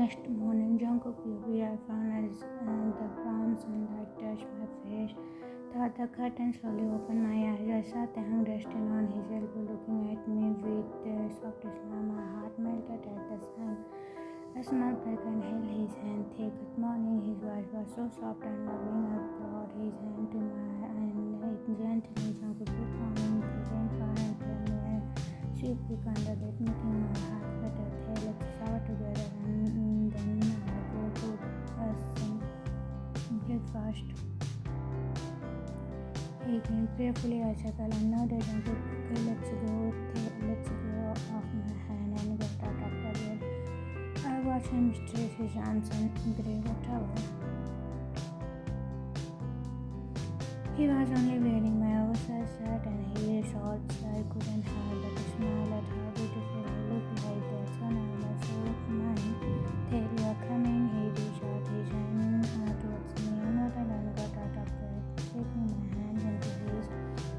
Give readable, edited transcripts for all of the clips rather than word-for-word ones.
Next morning, Jungkook I found as the brown sunlight touched my face. The curtain slowly opened my eyes. I saw Taekook resting on his elbow, looking at me with the softest smile. My heart melted at the sound. I smiled back and held his hand thick. Good morning. His voice was so soft and loving. I brought his hand to my and gently Jungkook, good morning. He leaned forward and held me and sweet look under it, making my heart better. Hey, let's shower together and then go to some breakfast. He grinned playfully. I chuckled and nodded. Jungkook, okay, let's go off my hand and get out of the bed. I watched him stretch his arms and grab a towel. He was only wearing my oversized shirt and his shorts. I couldn't help but smile at how beautiful he looked like that. So normal, so mine. There you are coming. He reached out his hand towards me. I nodded and got out of bed, taking my hands into his.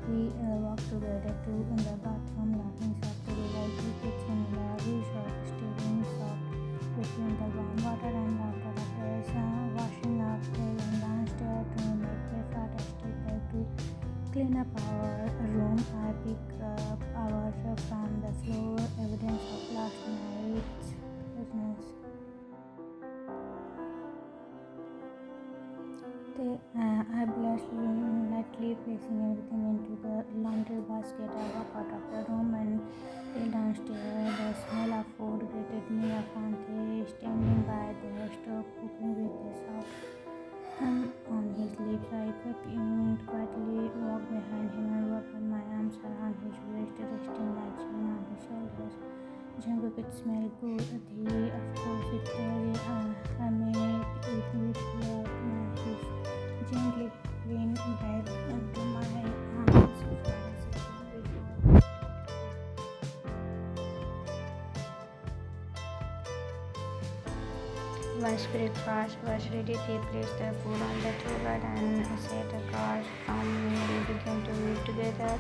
We walked together to the bathroom, laughing softly like two kids in love. We shot stealing soft between the warm water and laughter. After washing up, they went downstairs to make breakfast. I stayed there to clean up our room. I picked up our from the floor, evidence of last night's business. I blushed lightly, placing everything into the laundry basket. I walked out of the room and went downstairs. The smell of food greeted me. I found Tae standing by the stove, cooking with a soft hum on his lips. I quietly walked behind him and wrapped my arms around his waist, resting my chin on his shoulders. Jungkook, it smelled good. Of course it did. I made it with love. His gently leaned back into my arms. Once breakfast was ready, they placed the food on the table and sat across from me. We began to eat together.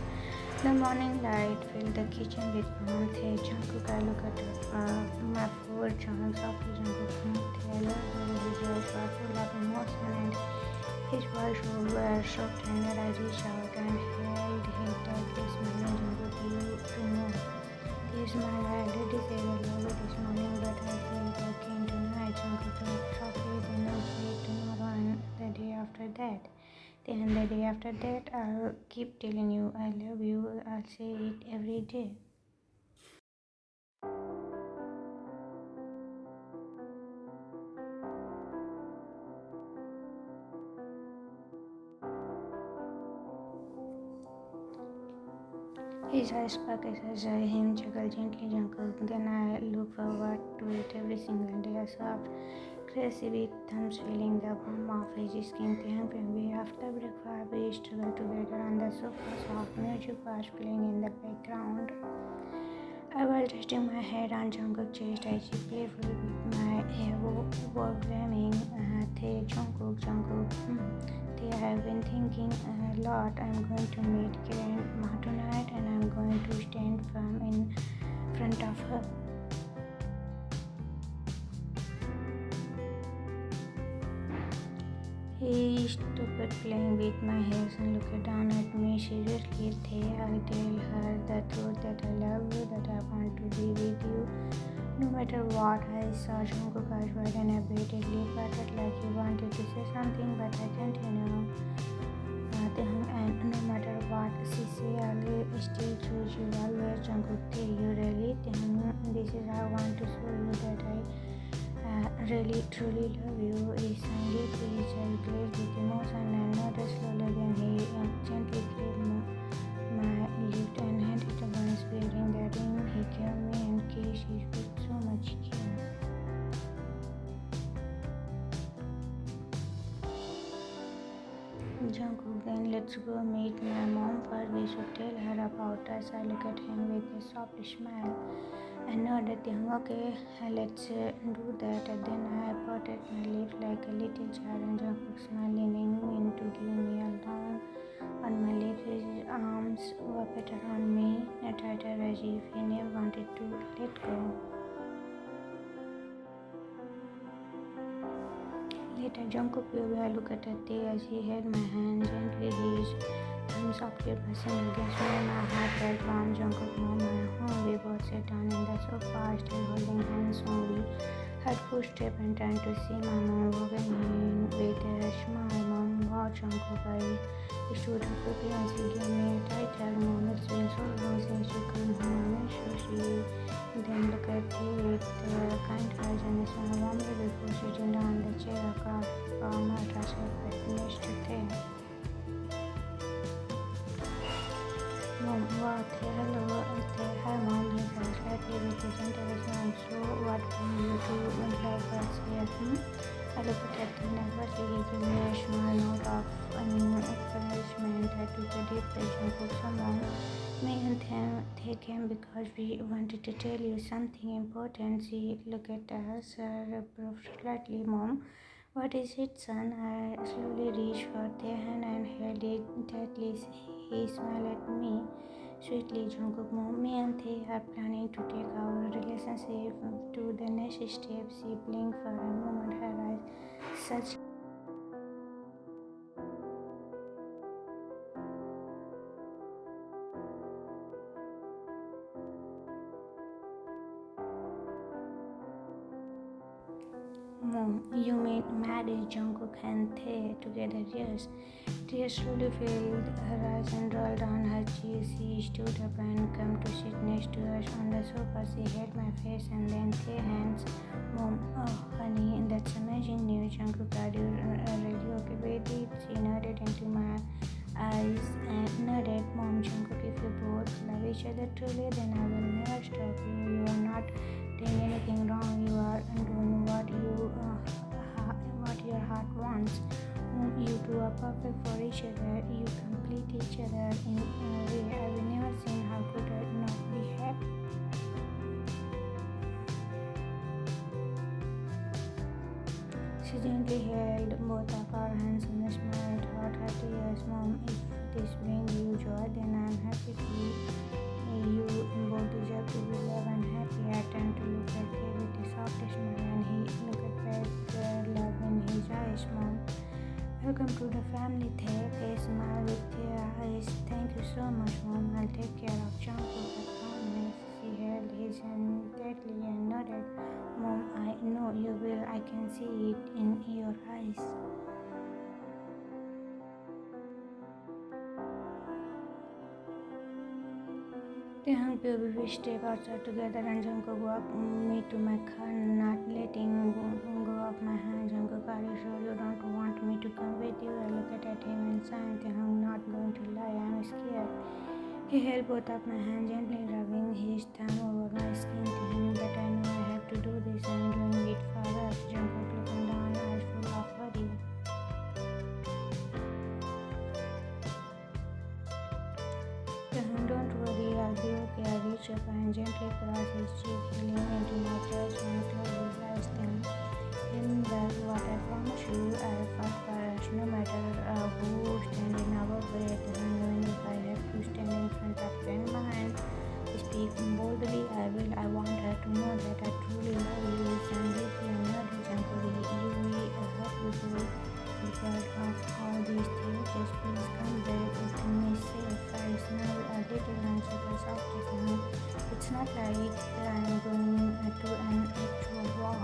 The morning light filled the kitchen with warmth. Hey, Jungkook, I look at my food. Chunks of Jungkook, I love his eyes were full of emotion and his voice was so tender. I reached out and held him tight. This morning, Jungkook, you to know. This morning, I already said I love you this morning, but I felt okay tonight. Jungkook laughed softly, then I'll say it tomorrow and the day after that. Then the day after that, I'll keep telling you I love you. I'll say it every day. His eyes sparkled as I him juggle gently, Jungkook. Then I look forward to it every single day. A soft, crazy with thumbs feeling the warmth of his skin. Baby. After breakfast, we struggled together on the sofa. Soft music was playing in the background. I was resting my head on Jungkook's chest. I checked playfully with my hair wobbling. Hey, Jungkook. I have been thinking a lot. I'm going to meet Grandma tonight and I'm going to stand firm in front of her. He stopped playing with my hair and looked down at me seriously. I'll tell her the truth that I love you, that I want to be with you. No matter what. I saw Jungkook eyes widen a bit. It parted like he wanted to say something, but I continued. And no matter what she say, I'll still choose you always. Jungkook, you really think this is how I want to show you that I really truly love you. He sang it, his eyes glazed with emotion and nodded slowly. Then he gently grabbed my lips and handed once wearing the ring he gave me and kissed it with so much care. Jungkook, then let's go meet my mom first. We should tell her about us. I looked at him with a soft smile and nodded. Okay, let's do that. And then I parted my lips like a little child and Jungkook smiled, leaning in to give me a long on my lips. His arms wrapped around me, tighter as if he never wanted to let go. later, Jungkook will look at Tae as he held my hand gently. His thumb softly pressing against me. My heart felt warm. Jungkook, mom, my home. We both sat down in the sofa, still holding hands. When we heard footsteps and turned to see my mom walking in with a smile. Mom, wow, Jungkook. I stood up quickly and she gave me a tight hug. Mom, it's been so long since you come home. I'm sure she then looked at me with kind eyes and smiled warmly before sitting down in the chair across from her herself next to Tae. Mom, wow, Tae, hello, Tae, hi mom, he said slightly with a gentle smile. So, what can you do when life was here? I looked at him nervously. He gave me a small note of acknowledgement. I took a deep breath and put some on. Me and Tae came because we wanted to tell you something important. She looked at us, reproved slightly. Mom, what is it, son? I slowly reached for Tae's hand and held it tightly. He smiled at me sweetly. Jungkook, mom, me and Tae are planning to take our relationship to the next step. She blinked for a moment, her eyes such. Mom, you mean marriage Jungkook and Tae together? Yes. Tears slowly filled her eyes and rolled down her cheeks. She stood up and came to sit next to us on the sofa. She held my face and then Tae's hands. Mom, oh honey, that's amazing news. Jungkook, are you really okay with it? She nodded into my eyes and nodded. Mom, Jungkook, if you both love each other truly, then I will never stop you. You are not doing anything wrong. You are doing what your heart wants. You two are perfect for each other. You complete each other in a way I've never seen. How could I not be happy? She gently held both of our hands and smiled throughout her tears. Mom, if this brings you joy, then I'm happy to you both deserve to be loved and happy. I turned to look at him with the softest smile and he looked at love in his eyes. Mom, welcome to the family, Tae smiled with tear eyes. Thank you so much, Mom. I'll take care of Jungkook, I promise. She held his hand tightly and nodded. Mom, I know you will. I can see it in your eyes. Tehang baby, we step outside together and Jungkook walked me to my car, not letting go of my hand. Jungkook, are you sure you don't want me to come with you? I looked at him and sighed. Tehang, not going to lie, I'm scared. He held both of my hands, gently rubbing his thumb over my skin. Tehang, but I know I have to do this. I'm doing it for us. Jungkook looking down, eyes full of worry. Don't worry, I'll be okay. I reached up and gently crossed his cheek, feeling into my chest and closed his eyes. Then, in that, what I promise you, I'll fight for us, no matter who stands in our way. Even if I have to stand in front of grandma and speak boldly, I will. I want her to know that I truly love you. And deeply and not exemplary. You will hurt before. Because of all these things, just please come back to me safe. I smell a little anxious after him. It's not like I'm going to an actual war.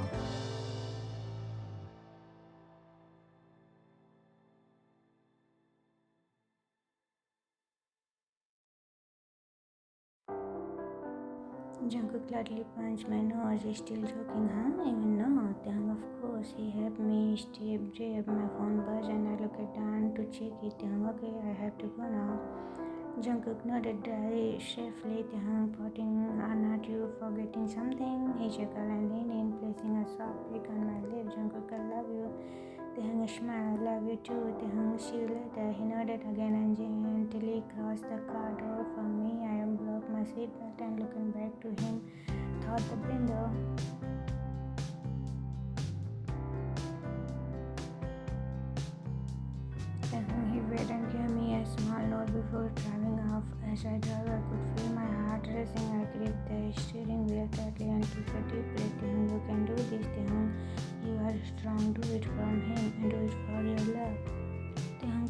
Jungkook lightly punched my nose, still joking, huh? Even no, then of course he helped me stay brave. My phone buzzed and I looked down to check it. Okay, I have to go now. Jungkook nodded safely. Potting, aren't you forgetting something? He chuckled and leaned in, placing a soft lick on my lip. Jungkook, I love you. Tehang smiled. Love you too. Tehang, see you later. He nodded again and gently crossed the car door for me. I unblocked my seatbelt and looking back to him through the window. He waited and gave me a small note before driving off. As I drove, I could feel my heart racing. I gripped the steering wheel tightly and took a deep breath. You can do this, Tehang. You are strong. Do it from him.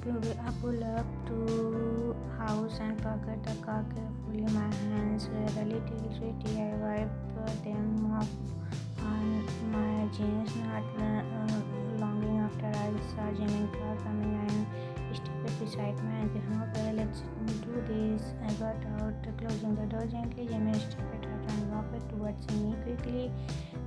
pull up to house and pocket the car carefully. My hands were a little sweaty. I wiped them off on my jeans, not longing after I saw Jimmy's car coming and stepped beside me. Okay, let's do this. I got out, closing the door gently. Jimmy stepped out and walked towards me quickly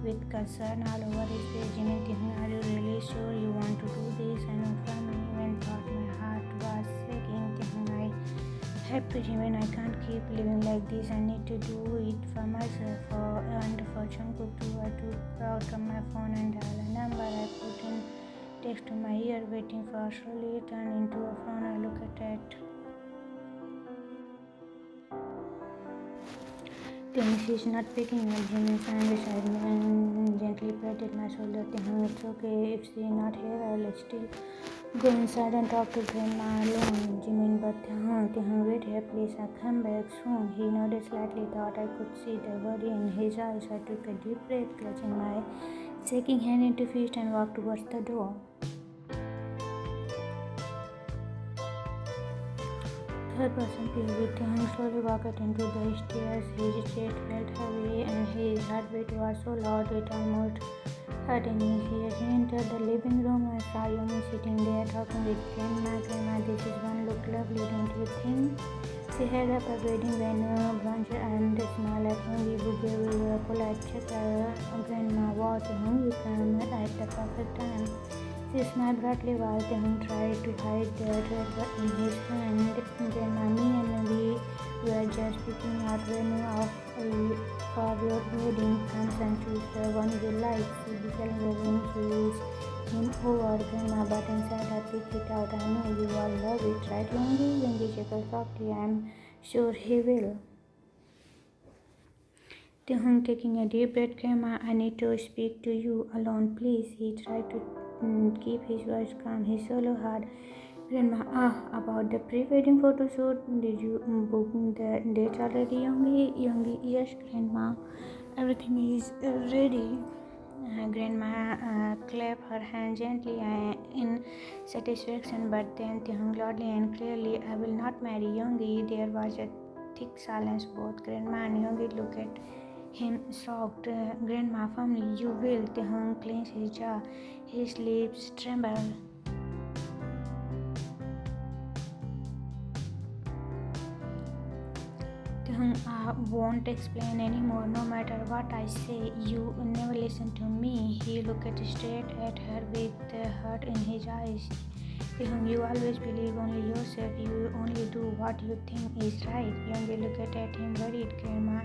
with concern all over his face. Jimmy, are you really sure you want to do this? And from me, even thought my heart was sinking. I have to, Jimmy. I can't keep living like this. I need to do it for myself and for Jungkook too. I took out my phone and dialed a number. I put in text to my ear, waiting for slowly turn into a phone. I looked at it. Then she's not picking up. Jimmy stand beside me and gently patted my shoulder. It's okay if she's not here. I'll still go inside and talk to Grandma alone. Jimmy, but wait here, please. I'll come back soon. He nodded slightly. Thought I could see the worry in his eyes. I took a deep breath, clutching my shaking hand into fist and walked towards the door. Third person POV. He slowly walked into the stairs. His chest felt heavy and his heartbeat was so loud it almost hurt in his ears. He entered the living room and saw Yomi sitting there talking with Grandma. Grandma, this is one look lovely, don't you think? She held up a wedding venue, blunched and smiled at Yomi, who gave her a polite check. Grandma, what? You come at the perfect time. She smiled brightly while Tehun tried to hide the treasure in his hand. Grandma, me and we were just picking out venue for your wedding. Come and choose the one you like. She began moving him over. Grandma, but inside I picked it out. I know you all love it, right, Youngie? Youngie chuckled softly. I'm sure he will. Tehun taking a deep breath. Grandma, I need to speak to you alone, please. He tried to keep his voice calm. He swallowed hard. Grandma, about the pre-wedding photo shoot, did you book the dates already, Youngie? Yes, Grandma. Everything is ready. Grandma clapped her hand gently in satisfaction, but then Tehun loudly and clearly, I will not marry Youngie. There was a thick silence. Both Grandma and Youngie looked at him shocked. Grandma, firmly, you will. Tehun clenched his jaw. His lips trembled. I won't explain anymore. No matter what I say, you never listen to me. He looked straight at her with hurt in his eyes. You always believe only yourself. You only do what you think is right. Youngie looked at him worried. Grandma,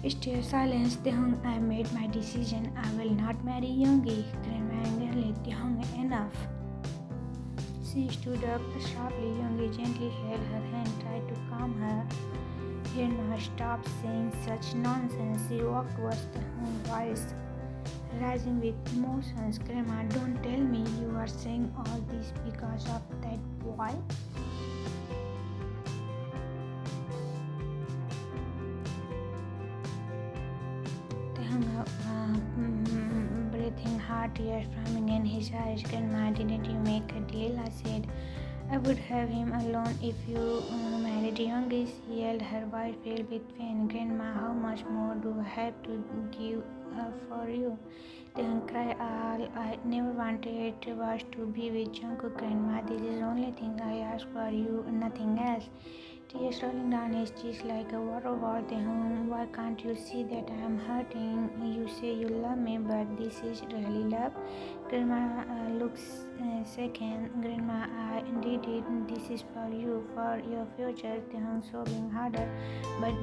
still silence. I made my decision. I will not marry Youngie. Grandma angrily. Enough. She stood up sharply. Youngie gently held her hand, tried to calm her. Grandma, stop saying such nonsense. She walked towards the voice rising with emotions. Grandma, don't tell me you are saying all this because of that boy. Breathing hard, tears forming in his eyes. Grandma, didn't you make a deal? I said I would have him alone if you married Youngie. She yelled, her voice filled with pain. Grandma, how much more do I have to give for you? Then cried, all I never wanted was to be with Jungkook. Grandma, this is the only thing I ask for you, nothing else. Tears rolling down his cheeks like a waterfall. Why can't you see that I am hurting? You say you love me, but this is really love. Grandma looks second. Grandma, I did it. This is for you, for your future. Sobbing harder. But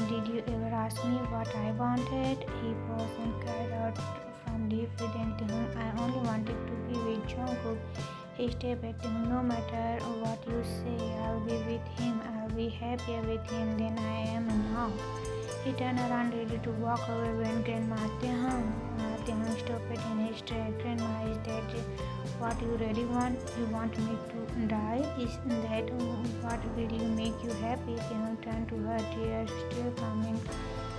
did you ever ask me what I wanted? He paused and cried out from deep within. I only wanted to be with Jungkook. He stepped back. No matter what you say, I'll be with him. I'll be happier with him than I am now. He turned around ready to walk away when Grandma Tehun stopped in his track. Grandma, is that what you really want? You want me to die? Is that what will you make you happy? Tehun turned to her, tears still coming.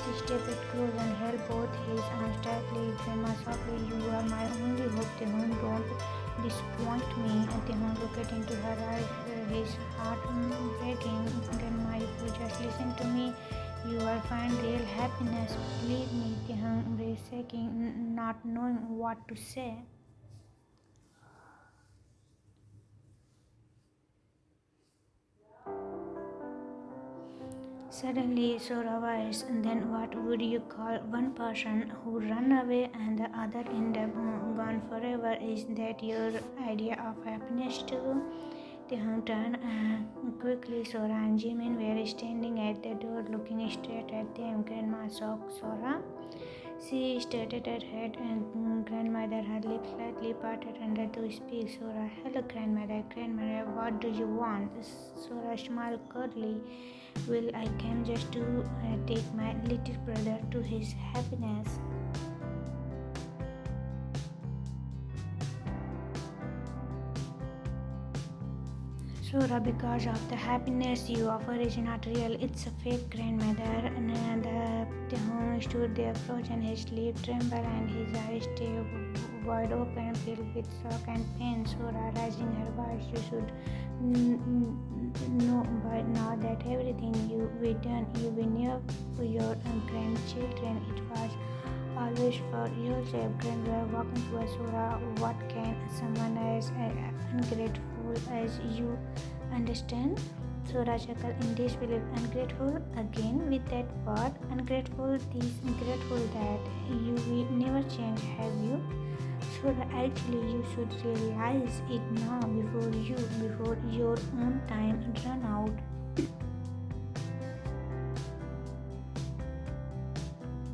She stepped close and held both his arms tightly. Grandma softly, you are my only hope. Tehun, don't disappoint me. Tehun looked into her eyes, his heart breaking. Grandma, if you just listen to me, you will find real happiness. Believe me, Tehun shaking, not knowing what to say. Suddenly, Sora was, then what would you call one person who run away and the other end up gone forever? Is that your idea of happiness too? Tehun turned quickly. Sora and Jimin were standing at the door looking straight at them. Grandma saw Sora. She started her head and grandmother, her lips slightly parted under to speak. Sora, hello grandmother. Grandmother, what do you want? Sora smiled curtly. Well, I came just to take my little brother to his happiness. Sora, because of the happiness you offer is not real, it's a fake, grandmother. And the Tehun stood there frozen, his lips trembled and his eyes stayed wide open, filled with shock and pain. Sora, raising her voice, you should know by now that everything we done, you will never for your grandchildren. It was always for yourself. Grandmother walking to Sora. What can someone as ungrateful as you understand? Sora chuckled in disbelief. Ungrateful again with that word. Ungrateful, this ungrateful that you will never change, have you? Sora, actually you should realize it now before your own time run out.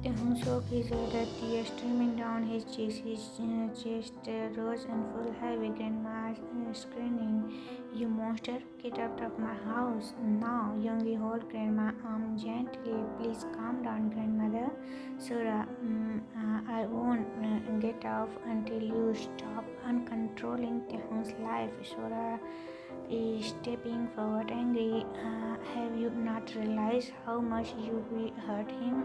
Tehun shook his head, tears streaming down his cheeks. His chest rose and full heavy. Grandma screaming, "You monster! Get out of my house now!" Youngie hold Grandma arm gently. Please calm down, grandmother. Sora, I won't get off until you stop uncontrolling Tehun's life. Sora is stepping forward angry. Have you not realized how much you will hurt him?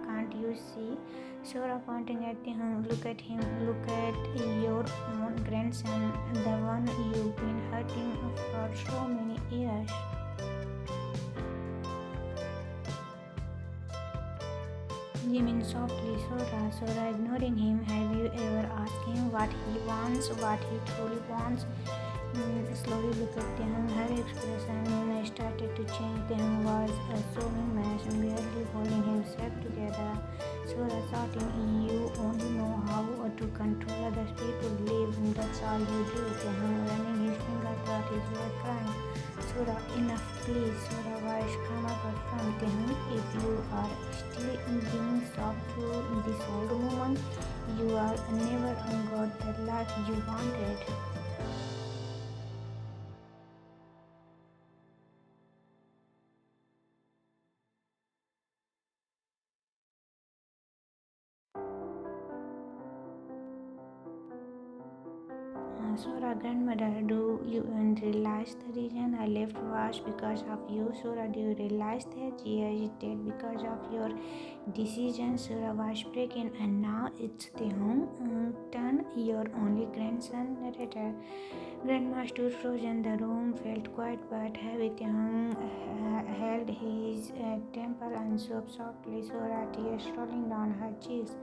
Can't you see? Sora pointing at him. Look at him. Look at your own grandson, the one you've been hurting for so many years. Jimin softly, Sora ignoring him. Have you ever asked him what he wants, what he truly wants? Slowly look at him. Her expression started to change. Then was a sobbing mess, barely holding himself together. Sora shouting, "You only know how to control other people. Live, that's all you do." Then running his finger through his leg, crying, "Sora, enough, please." Sora voice calmer but firm. Then, if you are still being soft to this old woman, you are never got the life you wanted. Sora, grandmother, do you realize the reason I left was because of you? Sora, do you realize that she hesitated because of your decision? Sora was breaking, and now it's the home turn, your only grandson. Narrator. Grandma stood frozen. The room felt quiet but heavy. Tehun held his temple and sobbed softly. Sora, tears rolling down her cheeks.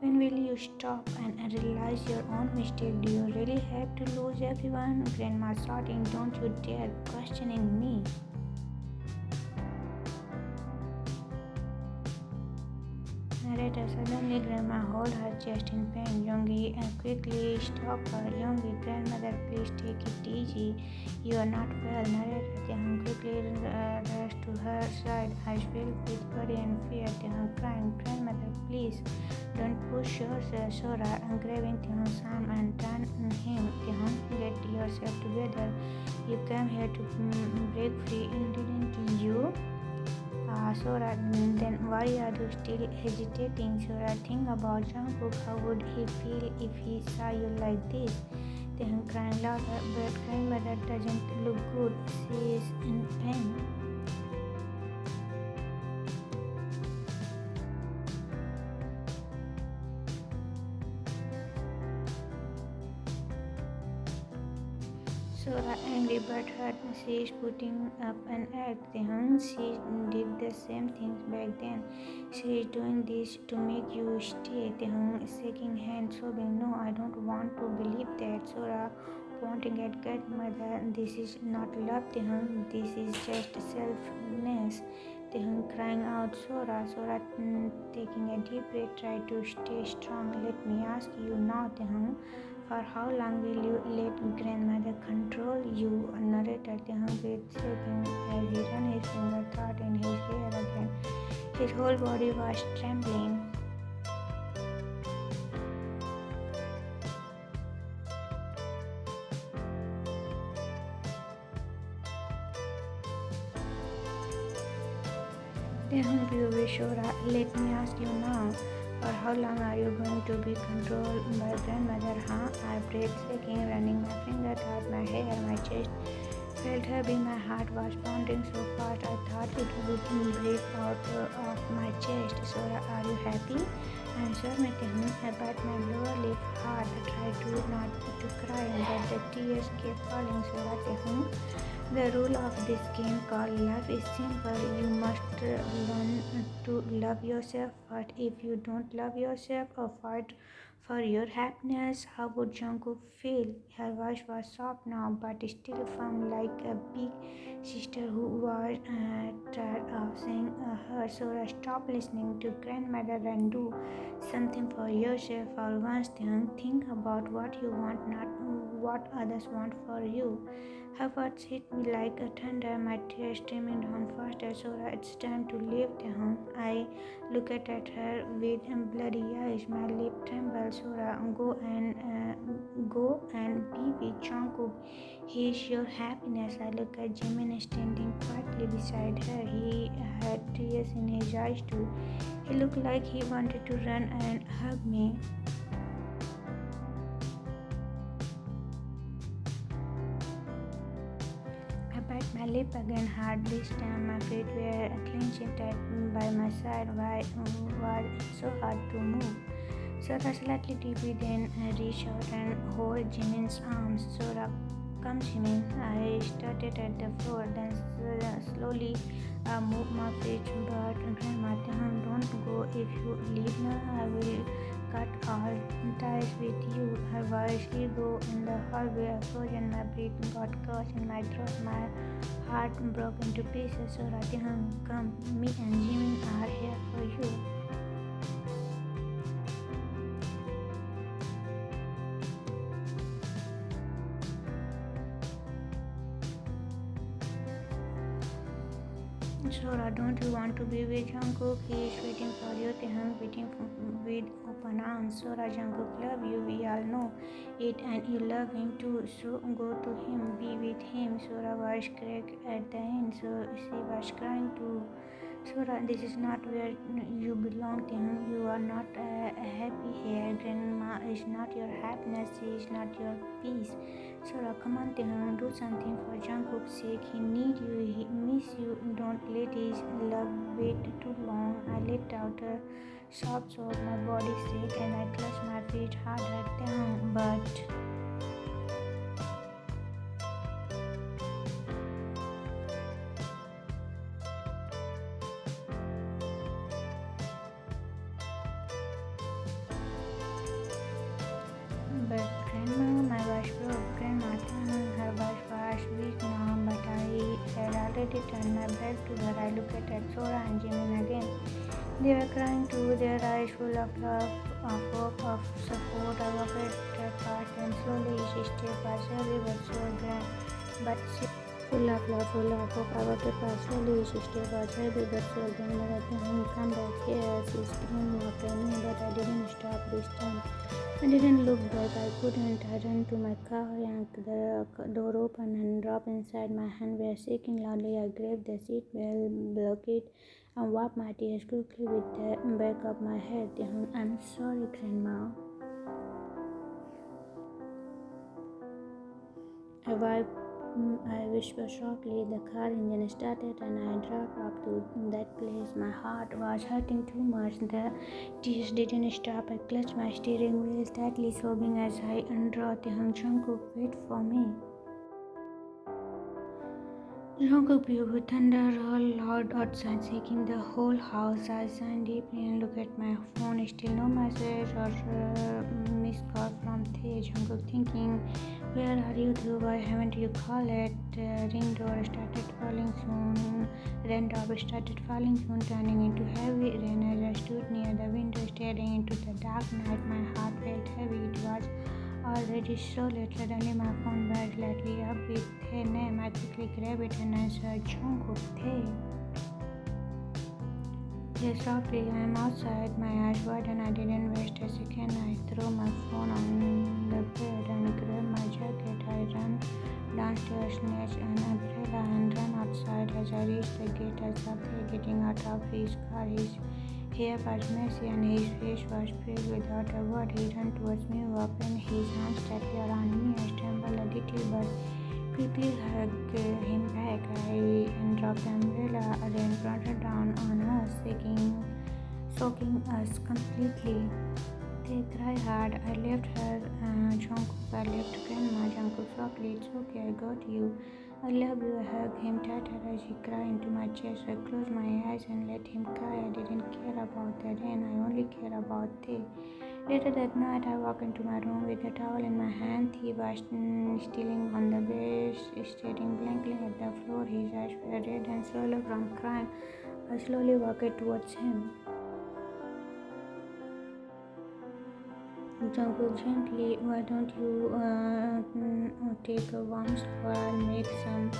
When will you stop and realize your own mistake? Do you really have to lose everyone? Grandma shouting, don't you dare questioning me. Narrator, suddenly Grandma held her chest in pain. Youngie quickly stopped her. Youngie, grandmother, please take it easy. You are not well. Narrator, Tehun quickly rushed to her side, eyes filled with worry and fear. Tehun crying, grandmother, please don't push yourself. Sora, grabbing Tehun's arm and turning him. Tehun, get yourself together. You came here to break free, didn't you? Sora, then why are you still hesitating? Sora, think about Jungkook. How would he feel if he saw you like this? Then crying louder, but grandmother doesn't look good. She is in pain. Sora, angry but hurt, she's putting up an act. She did the same things back then. She is doing this to make you stay. Shaking hands, sobbing. No, I don't want to believe that. Sora, pointing at grandmother. This is not love. This is just selfness. Crying out. Sora, taking a deep breath, try to stay strong. Let me ask you now. For how long will you let grandmother control you? Narrator with shaking as he ran his finger thought in his hair again. His whole body was trembling. Sora, let me ask you now. For how long are you going to be controlled by grandmother, huh? I breathed, shaking, running my finger through my hair, my chest. Felt heavy, my heart was pounding so fast I thought it would break out of my chest. Sora, are you happy? Answer me, but my lower lip hard. I tried to not to cry, but the tears kept falling. Sora, the rule of this game called love is simple. You must learn to love yourself first. If you don't love yourself or fight for your happiness, how would Jungkook feel? Her voice was soft now, but still firm like a big sister who was tired of saying her. Sora, stop listening to grandmother and do something for yourself for once. Think about what you want, not what others want for you. Her words hit me like a thunder, my tears streaming down faster. Sora, it's time to leave the home. I looked at her with bloody eyes. My lip trembled. Sora, go and be with Jungkook. He is your happiness. I looked at Jimin standing quietly beside her. He had tears in his eyes too. He looked like he wanted to run and hug me. I bit my lip again hard. This time my feet were clenching tight by my side. Why was it so hard to move? Sora slightly deeply, then reached out and hold Jimin's arms. Sora, come Jimin. I started at the floor, then slowly moved my feet. But Grandma, don't go. If you leave now, I will cut all ties with you. Her voice echo in the hallway. I frozen. My breath got caught in my throat. My heart broke into pieces. Sora, come. Me and Jimin are here for you. Sora, don't you want to be with Jungkook? He is waiting for you. Waiting with open arms. Sora, Jungkook love you. We all know it, and you love him too. So go to him, be with him. Sora was cracked at the end, so she was crying too. Sora, this is not where you belong to him. You are not happy here. Grandma is not your happiness. She is not your peace. Sora, come on, do something for Jungkook's sake. He needs you. He miss you. Don't let his love wait too long. I let out a soft sob. My body shook and I clutched my feet harder down. But grandma, my voice broke. Grandma, her voice was weak now, but I had already turned my back to her. I looked at Sora and Jimin again. They were crying too, their eyes full of love, of hope, of support. I walked her past and slowly she stepped past her. We were so grand, but she full of love, full of hope. I walked past slowly she stepped past her. We were so grand. Come back here. She screamed after me, but I didn't stop this time. I didn't look back. I couldn't. I ran to my car, yanked the door open and dropped inside. My hands were shaking loudly. I grabbed the seat belt, blocked it, and wiped my tears quickly with the back of my head. I'm sorry, Grandma. I whispered softly. The car engine started and I drove up to that place. My heart was hurting too much. The tears didn't stop. I clutched my steering wheel tightly, sobbing as I undrew. Jungkook, wait for me. Jungkook blew with thunder rolled loud outside, shaking the whole house. I signed deeply and looked at my phone. Still no message or missed call from Tae. Jungkook thinking, where are you two? Why haven't you called it? Rain door started falling soon. Raindrop started falling soon, turning into heavy rain. As I stood near the window, staring into the dark night, my heart felt heavy. It was already so late. Suddenly my phone buzzed lightly up with Thay name. I quickly grabbed it and answered Jungkook. Thay. Thay softly. I am outside. My eyes wide and I didn't waste a second. I threw my phone on the bed and grabbed my jacket. I ran downstairs, snatched an umbrella and ran outside. As I reached the gate, I saw Thay getting out of his car. His hair was messy and his face was pale. Without a word, he ran towards me, opened his arms tightly around me. I stumbled a little but quickly hugged him back. I dropped the umbrella. Rain flooded down on us, soaking us completely. They cried hard. I left her, Jungkook. I left Grandma. Jungkook softly. It's okay, I got you. I love you. I hugged him tighter as he cried into my chest. I closed my eyes and let him cry. I didn't care about the rain. I only cared about Thay. Later that night, I walked into my room with a towel in my hand. He was stealing on the bed, staring blankly at the floor. His eyes were red and swollen from crying. I slowly walked towards him. Jungkook gently, why don't you take a warm shower? I'll make some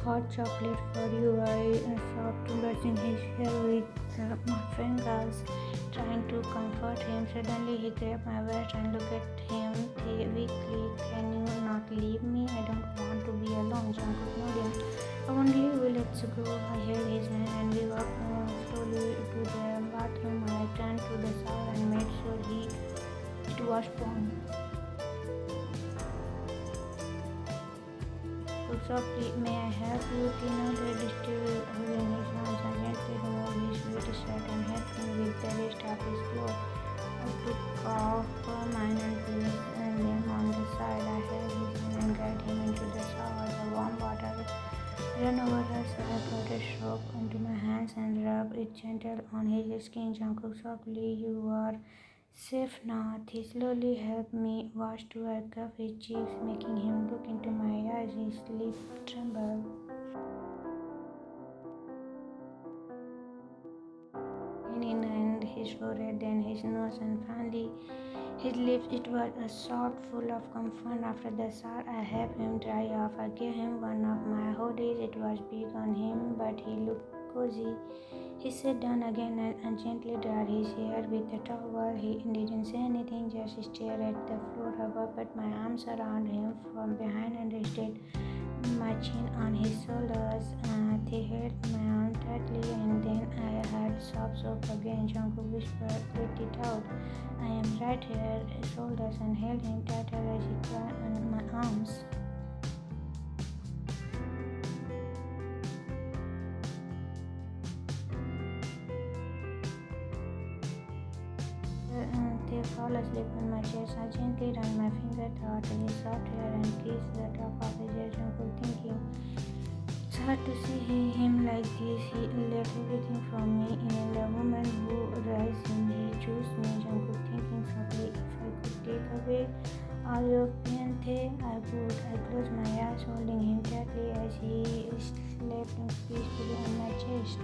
hot chocolate for you. I stopped brushing his hair with my fingers, trying to comfort him. Suddenly he grabbed my waist and looked at him weakly. Can you not leave me? I don't want to be alone. Jungkook nodded. I won't leave you. Let's go. I held his hand and we walked slowly to the bathroom. I turned to the shower and made sure it was warm. Look softly, may I help you? He nodded, still holding his arms. I gently removed his sweaty shirt and helped him with the rest of his clothes. I took off mine and placed them on the side. I held his hand and guided him into the shower. The warm water ran over us. I poured a soap onto my hands and rubbed it gentle on his skin. Jungkook softly, you are safe now. He slowly helped me wash to wipe off his cheeks, making him look into my eyes. His lip trembled. And his forehead, then his nose, and finally his lips. It was a soft, full of comfort. After the shower, I helped him dry off. I gave him one of my hoodies. It was big on him, but he looked cozy. He sat down again and gently dried his hair with a towel. He didn't say anything, just stared at the floor. I put my arms around him from behind and rested my chin on his shoulders. They held my arm tightly, and then I heard sob again. Jungkook whispered, "Let it out." I am right here, his shoulders, and held him tighter as he cried on my arms. They fall asleep on my chest. I gently ran my finger through his soft hair and kissed the top of his head. Jungkook thinking, it's hard to see him like this. He left everything from me. In the moment who raised him, he chose me. Jungkook thinking softly, if I could take away all your pain, I would. I closed my eyes, holding him tightly as he slept peacefully on my chest.